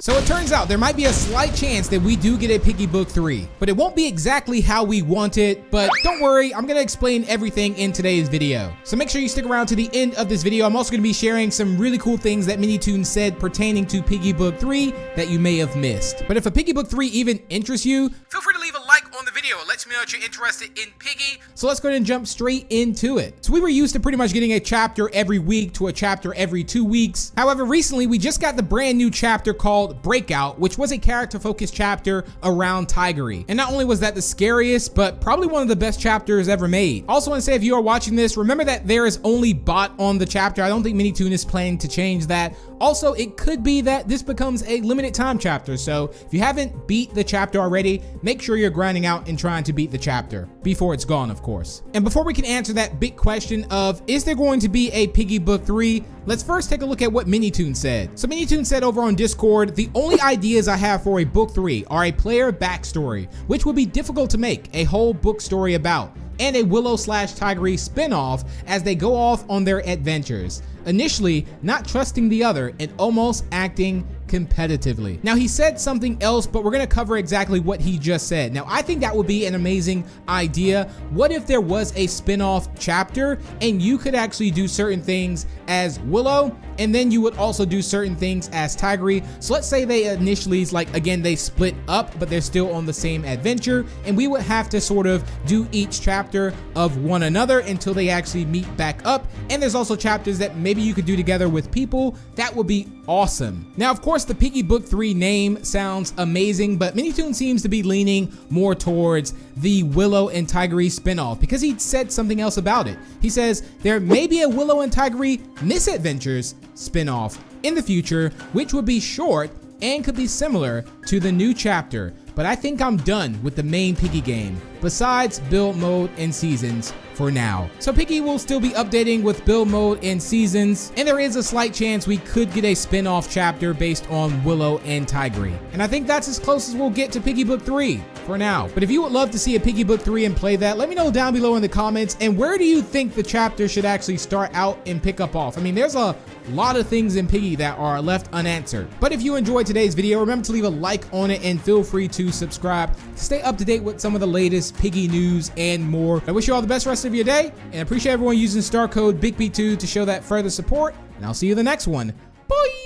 So it turns out there might be a slight chance that we do get a Piggy Book 3, but it won't be exactly how we want it. But don't worry, I'm gonna explain everything in today's video. So make sure you stick around to the end of this video. I'm also gonna be sharing some really cool things that Minitoon said pertaining to Piggy Book 3 that you may have missed. But if a Piggy Book 3 even interests you, feel free to leave a like on the video. It lets me know that you're interested in Piggy. So let's go ahead and jump straight into it. So we were used to pretty much getting a chapter every week to a chapter every 2 weeks. However, recently we just got the brand new chapter called Breakout, which was a character-focused chapter around Tiggery. And not only was that the scariest, but probably one of the best chapters ever made. Also want to say, if you are watching this, remember that there is only bot on the chapter. I don't think Minitoon is planning to change that. Also, it could be that this becomes a limited time chapter, so if you haven't beat the chapter already, make sure you're grinding out and trying to beat the chapter before it's gone, of course. And before we can answer that big question of, is there going to be a Piggy Book 3? Let's first take a look at what Minitoon said. So Minitoon said over on Discord, the only ideas I have for a book 3 are a player backstory, which would be difficult to make a whole book story about, and a Willow/Tiggery spinoff as they go off on their adventures, initially not trusting the other and almost acting competitively. Now he said something else, but we're gonna cover exactly what he just said. Now I think that would be an amazing idea. What if there was a spin-off chapter and you could actually do certain things as Willow, and then you would also do certain things as Tiggery? So let's say they initially, like, again, they split up, but they're still on the same adventure, and we would have to sort of do each chapter of one another until they actually meet back up. And there's also chapters that maybe you could do together with people. That would be awesome. Now, of course, the Piggy Book 3 name sounds amazing, but Minitoon seems to be leaning more towards the Willow and Tiggery spinoff because he said something else about it. He says there may be a Willow and Tiggery Misadventures spinoff in the future, which would be short and could be similar to the new chapter. But I think I'm done with the main Piggy game, besides build mode and seasons for now. So Piggy will still be updating with build mode and seasons, and there is a slight chance we could get a spin-off chapter based on Willow and Tiggery. And I think that's as close as we'll get to Piggy Book 3 for now. But if you would love to see a Piggy Book 3 and play that, let me know down below in the comments. And where do you think the chapter should actually start out and pick up off? I mean, there's a lot of things in Piggy that are left unanswered. But if you enjoyed today's video, remember to leave a like on it and feel free to subscribe to stay up to date with some of the latest Piggy news and more. I wish you all the best rest of your day, and I appreciate everyone using star code BigB2 to show that further support, and I'll see you in the next one. Bye!